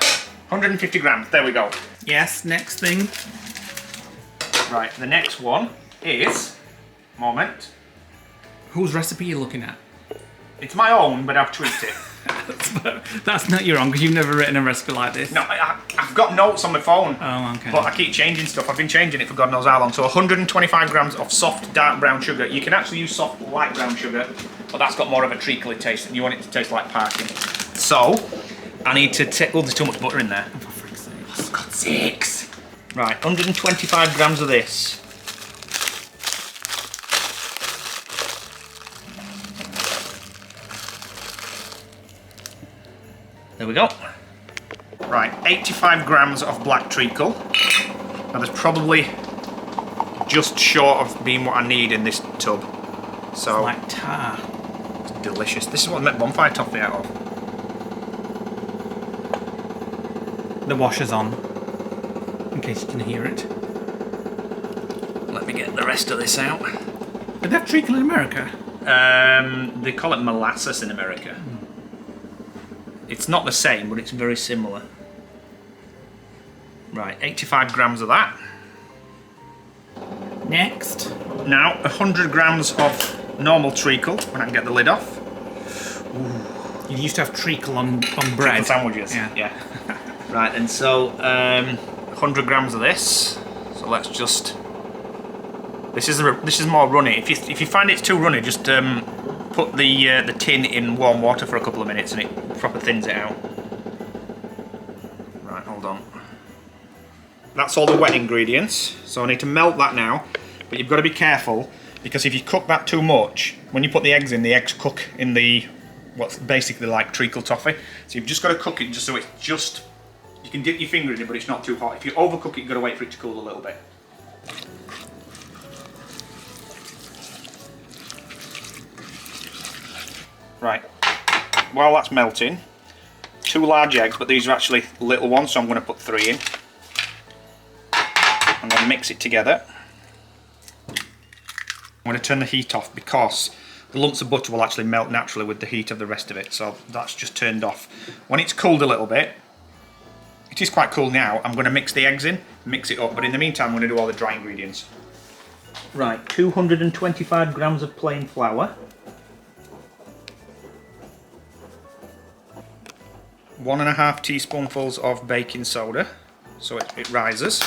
150 grams. There we go. Yes, next thing. Right, the next one is. Moment. Whose recipe are you looking at? It's my own, but I've tweaked it. That's not your own, because you've never written a recipe like this. No, I've got notes on my phone. Oh, okay. But I keep changing stuff. I've been changing it for God knows how long. So 125 grams of soft dark brown sugar. You can actually use soft light brown sugar, but that's got more of a treacly taste, and you want it to taste like parking. So I need to take. Oh, there's too much butter in there. For frick's sake. Oh, for God's sakes! Right, 125 grams of this. There we go. Right, 85 grams of black treacle. Now there's probably just short of being what I need in this tub. So Like tar. it's delicious. This is what I make bonfire toffee out of. The washer's on, in case you can hear it. Let me get the rest of this out. Did they have treacle in America? They call it molasses in America. It's not the same, but it's very similar. Right, 85 grams of that. Next. Now, 100 grams of normal treacle, when I can get the lid off. You used to have treacle on Treacle bread. sandwiches. Yeah. Right, and so 100 grams of this. So let's just. This is more runny. If you find it's too runny, just put the tin in warm water for a couple of minutes, and it proper thins it out. Right, hold on. That's all the wet ingredients. So I need to melt that now, but you've got to be careful because if you cook that too much, when you put the eggs in, the eggs cook in the what's basically like treacle toffee. So you've just got to cook it just so it's just. You can dip your finger in it, but it's not too hot. If you overcook it, you've got to wait for it to cool a little bit. Right, while that's melting, 2 large eggs, but these are actually little ones, so I'm going to put 3 in. I'm going to mix it together. I'm going to turn the heat off because the lumps of butter will actually melt naturally with the heat of the rest of it, so that's just turned off. When it's cooled a little bit, it is quite cool now, I'm going to mix the eggs in, mix it up, but in the meantime I'm going to do all the dry ingredients. Right, 225 grams of plain flour. 1.5 teaspoonfuls of baking soda, so it rises.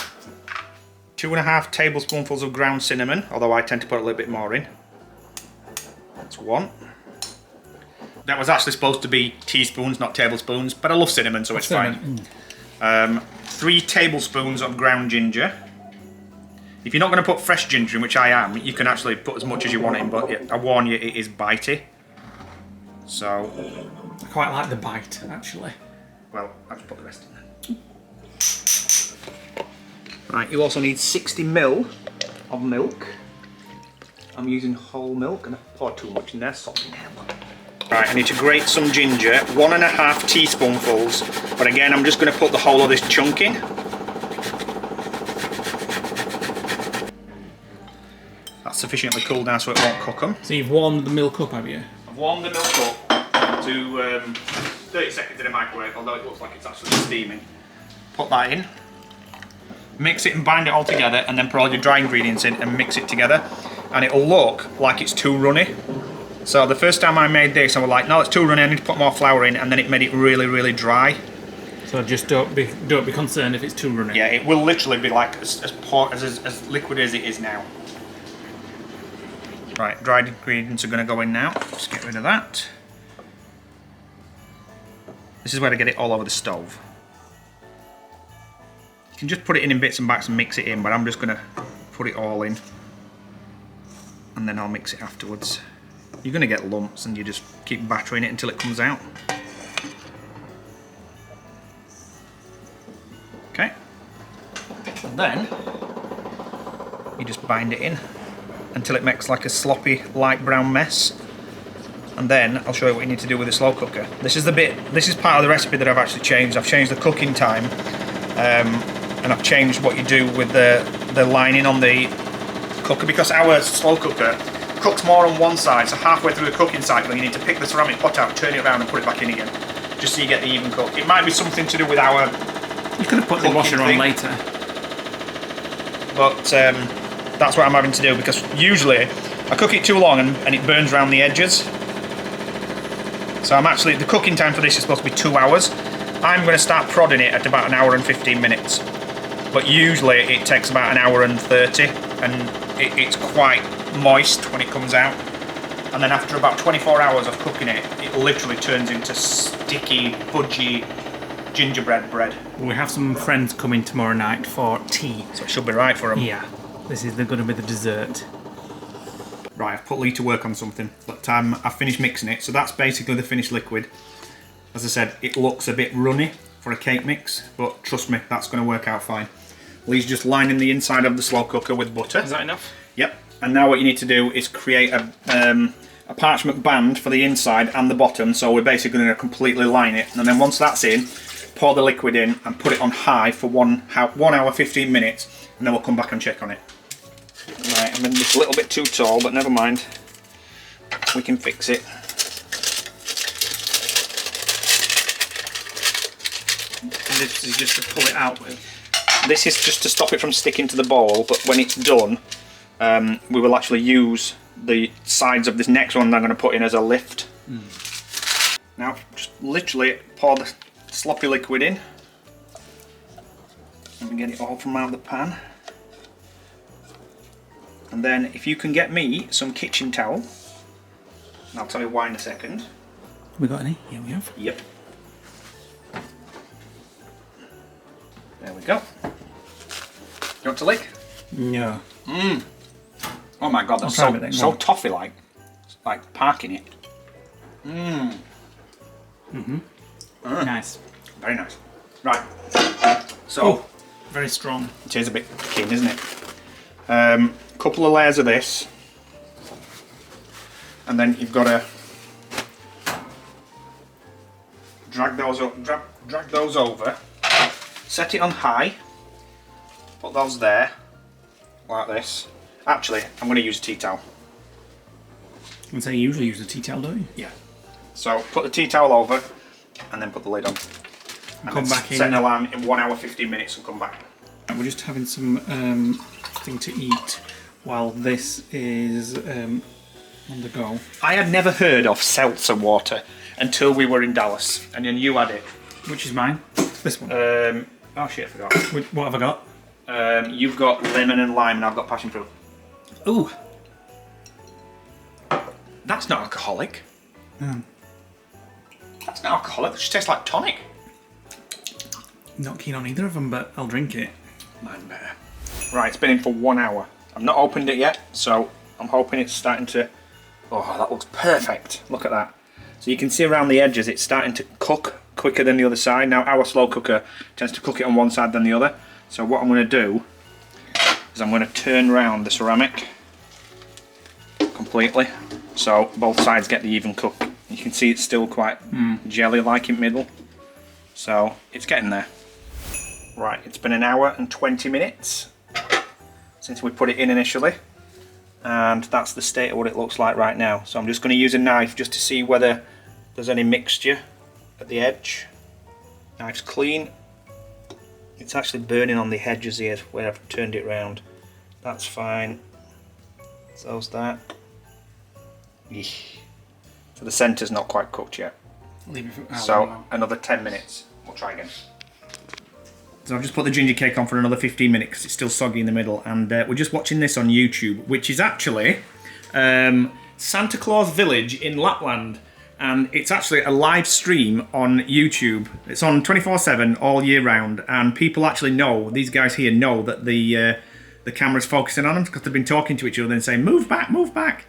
2.5 tablespoonfuls of ground cinnamon, although I tend to put a little bit more in. That's 1. That was actually supposed to be teaspoons, not tablespoons, but I love cinnamon, so it's fine. 3 tablespoons of ground ginger. If you're not going to put fresh ginger in, which I am, you can actually put as much as you want in, but I warn you, it is bitey. So, I quite like the bite, actually. well, I'll just put the rest in there. Right, you also need 60 ml of milk. I'm using whole milk and I poured too much in there, salty now. Right, I need to grate some ginger, 1.5 teaspoonfuls, but again I'm just going to put the whole of this chunk in. That's sufficiently cool now so it won't cook them. So you've warmed the milk up, have you? I've warmed the milk up to 30 seconds in the microwave, although it looks like it's actually steaming. Put that in, mix it and bind it all together, and then put all your dry ingredients in and mix it together. And it'll look like it's too runny. So the first time I made this, I was like, no, it's too runny, I need to put more flour in, and then it made it really, really dry. So just don't be concerned if it's too runny. Yeah, it will literally be like as liquid as it is now. Right, dried ingredients are going to go in now. Just get rid of that. This is where to get it all over the stove. You can just put it in bits and bats and mix it in, but I'm just going to put it all in. And then I'll mix it afterwards. You're going to get lumps and you just keep battering it until it comes out. Okay. And then you just bind it in until it makes like a sloppy light brown mess. And then I'll show you what you need to do with the slow cooker. This is part of the recipe that I've actually changed. I've changed the cooking time and I've changed what you do with the lining on the cooker, because our slow cooker cooks more on one side, so halfway through the cooking cycle you need to pick the ceramic pot out, turn it around and put it back in again, just so you get the even cook. It might be something to do with our... You could have put the washer on later. But that's what I'm having to do, because usually I cook it too long and it burns around the edges. So I'm actually, the cooking time for this is supposed to be 2 hours. I'm going to start prodding it at about 1 hour and 15 minutes. But usually it takes about 1 hour and 30, and it's quite moist when it comes out. And then after about 24 hours of cooking it, it literally turns into sticky, fudgy gingerbread bread. We have some friends coming tomorrow night for tea. So it should be right for them. Yeah, this is going to be the dessert. Right, I've put Leigh to work on something, but I've finished mixing it, so that's basically the finished liquid. As I said, it looks a bit runny for a cake mix, but trust me, that's going to work out fine. Leigh's just lining the inside of the slow cooker with butter. Is that enough? Yep. And now what you need to do is create a parchment band for the inside and the bottom, so we're basically going to completely line it. And then once that's in, pour the liquid in and put it on high for 1 hour 15 minutes, and then we'll come back and check on it. Right, I'm just a little bit too tall, but never mind. We can fix it. And this is just to pull it out with. This is just to stop it from sticking to the bowl, but when it's done, we will actually use the sides of this next one that I'm going to put in as a lift. Now, just literally pour the sloppy liquid in. Let me get it all from out of the pan. And then if you can get me some kitchen towel, and I'll tell you why in a second. We got any? Yeah, we have. Yep. There we go. You want to lick? No. Oh my god, that's so toffee-like. It's like parking it. Nice. Very nice. Right. So, very strong. It is a bit keen, isn't it? Couple of layers of this, and then you've got to drag those over, set it on high, put those there, like this. Actually, I'm going to use a tea towel. And so you usually use a tea towel, don't you? Yeah. So put the tea towel over, and then put the lid on. And come back in. Set an alarm in 1 hour 15 minutes and come back. And we're just having some thing to eat while this is on the go. I had never heard of seltzer water until we were in Dallas, and then you had it. Which is mine? This one. Oh shit, I forgot. What have I got? You've got lemon and lime, and I've got passion fruit. Ooh. That's not alcoholic. That's not alcoholic. It just tastes like tonic. Not keen on either of them, but I'll drink it. Mine better. Right, it's been in for 1 hour. I've not opened it yet, so I'm hoping it's starting to... Oh, that looks perfect. Look at that. So you can see around the edges it's starting to cook quicker than the other side. Now our slow cooker tends to cook it on one side than the other. So what I'm going to do is I'm going to turn round the ceramic completely, so both sides get the even cook. You can see it's still quite jelly-like in the middle, so it's getting there. Right, it's been an hour and 20 minutes since we put it in initially, and that's the state of what it looks like right now. So I'm just going to use a knife just to see whether there's any mixture at the edge. Knife's clean. It's actually burning on the edges here where I've turned it round. That's fine. So's that. Eesh. So the centre's not quite cooked yet. So another 10 minutes. We'll try again. So I've just put the ginger cake on for another 15 minutes because it's still soggy in the middle, and we're just watching this on YouTube, which is actually Santa Claus Village in Lapland, and it's actually a live stream on YouTube. It's on 24/7 all year round, and people actually know, these guys here know that the camera's focusing on them because they've been talking to each other and saying, move back, move back.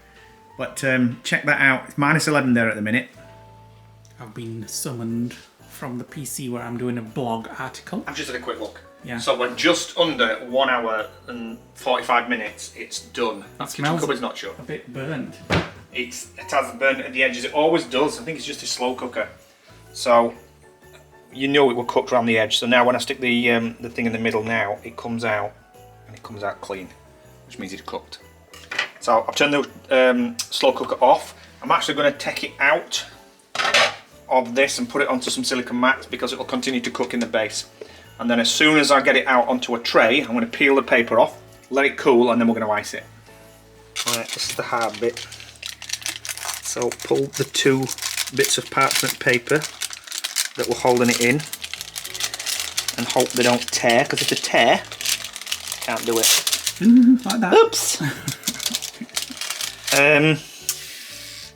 But check that out. It's -11 there at the minute. I've been summoned from the PC where I'm doing a blog article. I've just had a quick look. Yeah. So we're just under 1 hour and 45 minutes. It's done. That Kitchen smells cupboard's not shut. a bit burnt. It has burnt at the edges. It always does. I think it's just a slow cooker. So you know it will cook around the edge. So now when I stick the thing in the middle now, it comes out and it comes out clean, which means it's cooked. So I've turned the slow cooker off. I'm actually going to take it out of this and put it onto some silicone mats because it will continue to cook in the base. And then as soon as I get it out onto a tray, I'm going to peel the paper off, let it cool, and then we're going to ice it. Right, this is the hard bit. So pull the 2 bits of parchment paper that were holding it in and hope they don't tear, because if they tear, can't do it. Like that. Oops!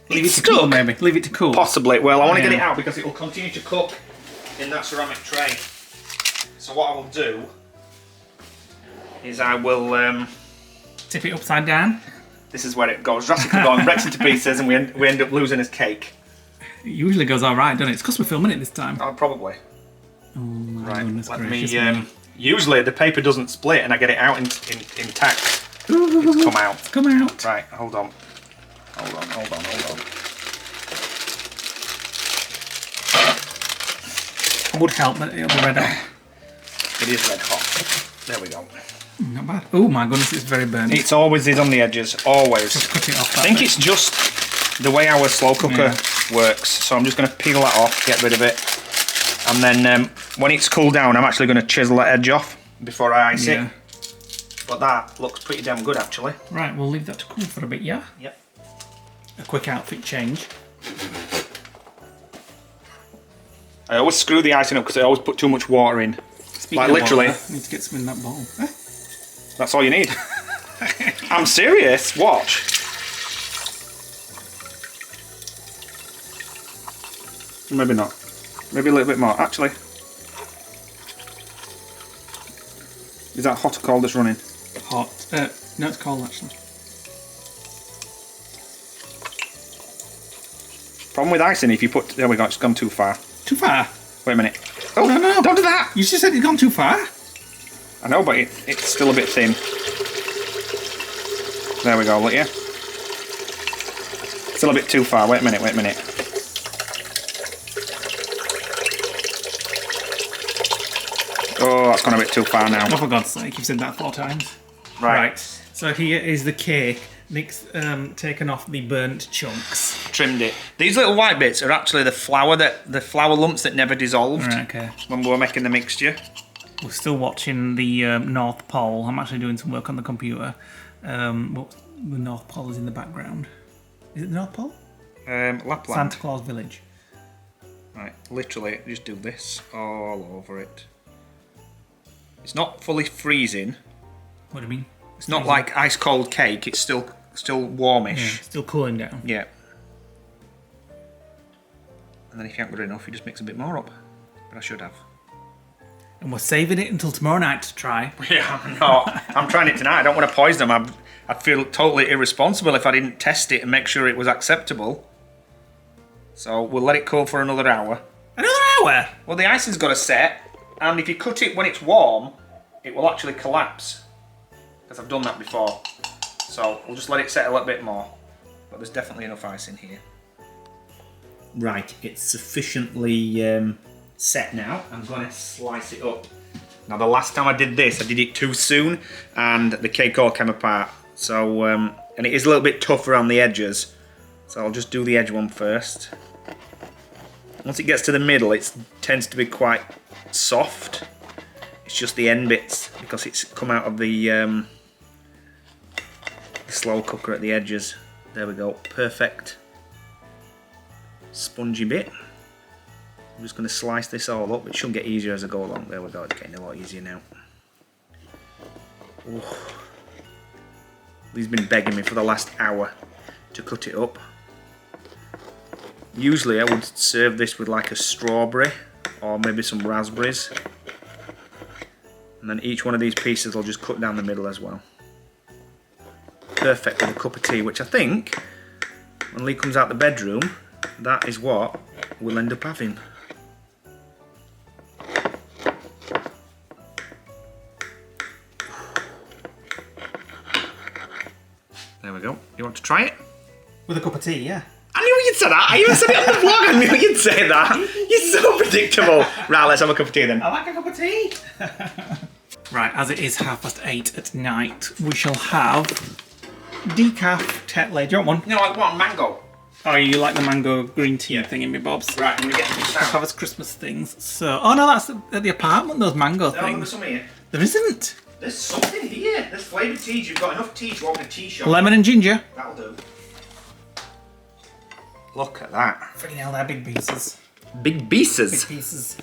Leave it to cool, maybe. Leave it to cool. Possibly. Well, I want to get it out because it will continue to cook in that ceramic tray. So what I will do is I will tip it upside down. This is where it goes drastically wrong, breaks into pieces, and we end up losing his cake. It usually goes all right, doesn't it? It's because we're filming it this time. Oh, probably. Oh my Right. goodness Let gracious me. Usually the paper doesn't split, and I get it out intact. Ooh, It's come out. It's come out. Right. Hold on. Hold on. Hold on. Hold on. It would help that it'll be red hot. It is red hot. There we go. Not bad. Oh my goodness, it's very burnt. It's always is on the edges. Always. Just cut it off. I think it's just the way our slow cooker works. So I'm just going to peel that off, get rid of it, and then when it's cooled down, I'm actually going to chisel that edge off before I ice it. But that looks pretty damn good, actually. Right, we'll leave that to cool for a bit, yeah? Yep. A quick outfit change. I always screw the icing up because I always put too much water in. Speaking like of literally. water, I need to get some in that bowl. That's all you need. I'm serious. Watch. Maybe not. Maybe a little bit more. Actually. Is that hot or cold that's running? Hot. No, it's cold actually. Problem with icing, if you put... There we go, it's gone too far. Too far? Wait a minute. Oh, No. don't do that! You just said it's gone too far. I know, but it's still a bit thin. There we go, look, yeah? Still a bit too far. Wait a minute. Oh, that's gone a bit too far now. Oh, for God's sake, you've said that 4 times. Right. So here is the cake. Nick's taken off the burnt chunks. Trimmed it. These little white bits are actually the flour lumps that never dissolved. Right, okay. When we were making the mixture. We're still watching the North Pole. I'm actually doing some work on the computer. But the North Pole is in the background. Is it the North Pole? Lapland. Santa Claus Village. Right, literally, just do this all over it. It's not fully freezing. What do you mean? It's not like ice cold cake. It's still warmish. Yeah, still cooling down. Yeah. And then if you haven't got enough, you just mix a bit more up. But I should have. And we're saving it until tomorrow night to try. Yeah, I'm not. I'm trying it tonight. I don't want to poison them. I'd feel totally irresponsible if I didn't test it and make sure it was acceptable. So we'll let it cool for another hour. Another hour? Well, the icing's got to set, and if you cut it when it's warm, it will actually collapse. Because I've done that before. So we'll just let it set a little bit more. but there's definitely enough ice in here. Right, it's sufficiently set now. I'm going to slice it up. Now the last time I did this, I did it too soon and the cake all came apart. So, and it is a little bit tough around the edges. So I'll just do the edge one first. Once it gets to the middle, it tends to be quite soft. It's just the end bits because it's come out of the slow cooker at the edges. There we go, perfect. Spongy bit. I'm just going to slice this all up. It should get easier as I go along. There we go, it's getting a lot easier now. Oh. He's been begging me for the last hour to cut it up. Usually I would serve this with like a strawberry or maybe some raspberries. And then each one of these pieces I'll just cut down the middle as well. Perfect with a cup of tea, which I think when Leigh comes out the bedroom, that is what we'll end up having. There we go. You want to try it? With a cup of tea, yeah. I knew you'd say that. I even said it on the vlog. I knew you'd say that. You're so predictable. Right, let's have a cup of tea then. I like a cup of tea. Right, as it is 8:30 at night, we shall have decaf Tetley. Do you want one? No, I want mango. Oh, you like the mango green tea thing in me, Bobs? Right, I'm going to get this Have us Christmas things. So, oh no, that's at the apartment. Those mango things. There's some here. There isn't. There's something here. There's flavoured teas. You've got enough tea to open a tea shop. Lemon and ginger. That'll do. Look at that. Freaking hell, they're big pieces. Big pieces. Big pieces.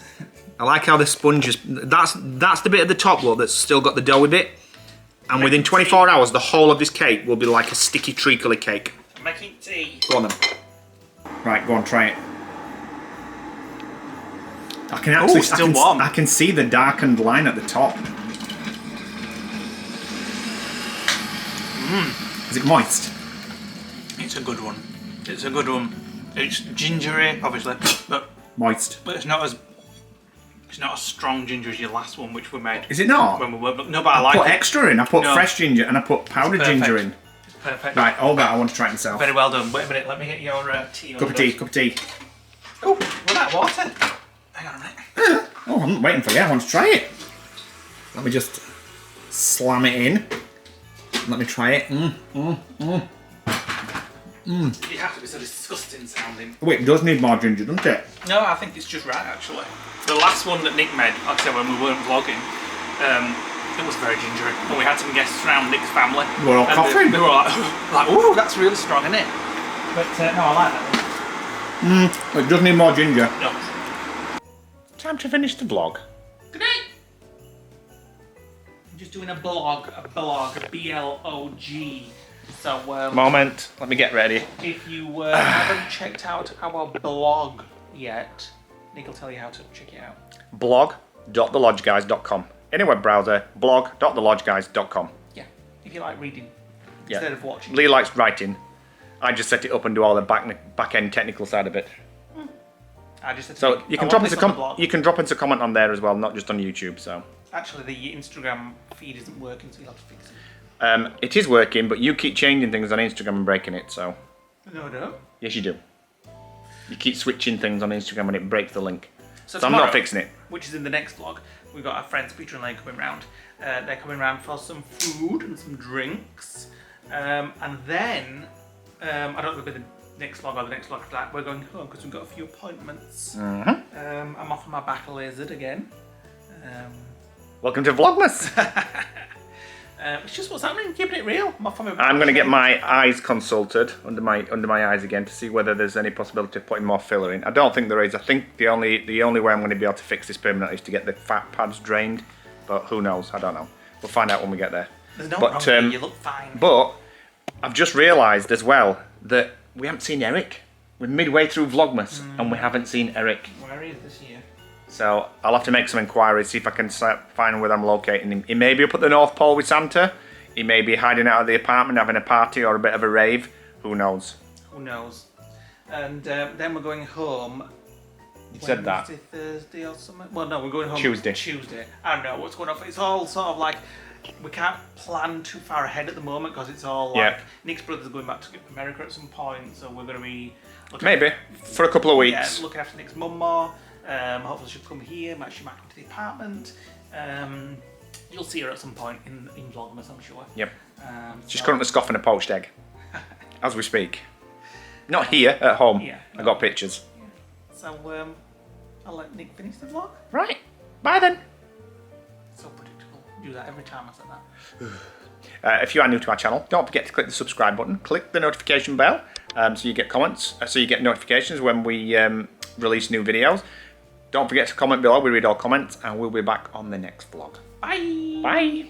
I like how the sponge is. That's the bit at the top, look, that's still got the dough with it. And within 24 hours, the whole of this cake will be like a sticky treacly cake. I'm making tea. Go on then. Right, go on, try it. I can actually warm. I can see the darkened line at the top. Is it moist? It's a good one. It's a good one. It's gingery, obviously, but Moist. it's not as strong ginger as your last one, which we made. Is it not? When we were, no, but I like put it. extra in. I put No. fresh ginger and I put powdered Perfect. ginger in. Perfect. Right, all that I want to try it myself. Very well done. Wait a minute, let me get your tea. Cup of tea, cup of tea. Oh, run out of water. Hang on a minute. Oh, I'm not waiting for you. I want to try it. Let me just slam it in. Let me try it. You have to be so disgusting sounding. Wait, it does need more ginger, doesn't it? No, I think it's just right actually. The last one that Nick made, like I said, when we weren't vlogging, it was very gingery. And we had some guests around Nick's family. We were all coughing. They were like, ooh, that's really strong, isn't it? But no, I like that one. It does need more ginger. No. Time to finish the vlog. Good night. I'm just doing a blog, a B-L-O-G. So, Moment, let me get ready. if you haven't checked out our blog yet, Nick will tell you how to check it out. blog.thelodgeguys.com. Any web browser, blog.thelodgeguys.com. Yeah, if you like reading Yeah. instead of watching. Leigh likes writing. I just set it up and do all the back end technical side of it. I just said to So Nick, you I can want drop this us on the blog. you can drop us a comment on there as well, not just on YouTube. So Actually, the Instagram feed isn't working, so you'll have to fix it. it is working, but you keep changing things on Instagram and breaking it. So No, no. yes, you do. You keep switching things on Instagram and it breaks the link. So I'm tomorrow, not fixing it. Which is in the next vlog. We've got our friends Peter and Leigh coming round. They're coming round for some food and some drinks. And then, I don't know if it'll be the next vlog or the next vlog after that. We're going home because we've got a few appointments. I'm off on my back lizard again. Welcome to Vlogmas. It's just what's happening, keeping it real. I'm off on my back I'm going to get lizard. my eyes consulted under my eyes again to see whether there's any possibility of putting more filler in. I don't think there is. I think the only way I'm going to be able to fix this permanently is to get the fat pads drained, but who knows? I don't know. We'll find out when we get there. There's no but, wrong with you, you look fine. But I've just realised as well that we haven't seen Eric. We're midway through Vlogmas and we haven't seen Eric. Where is this year? So I'll have to make some inquiries, see if I can find where I'm locating him. He may be up at the North Pole with Santa. He may be hiding out of the apartment, having a party or a bit of a rave. Who knows? Who knows? And then we're going home. You said that. Wednesday, Thursday or something? Well, no, we're going home Tuesday. Tuesday. I don't know what's going on. It's all sort of like, we can't plan too far ahead at the moment because it's all Yeah. like Nick's brother's going back to America at some point, so we're going to be looking Maybe for a couple of weeks. looking after Nick's mum more. Hopefully she'll come here. She might come to the apartment. You'll see her at some point in Vlogmas, I'm sure. Yep. She's so- currently scoffing a poached egg as we speak. Not here, at home. Yeah. I got pictures. So I'll let Nick finish the vlog. Right. Bye then. So predictable. Do that every time I said that. If you are new to our channel, don't forget to click the subscribe button. Click the notification bell so you get comments, so you get notifications when we release new videos. Don't forget to comment below. We read all comments, and we'll be back on the next vlog. Bye. Bye.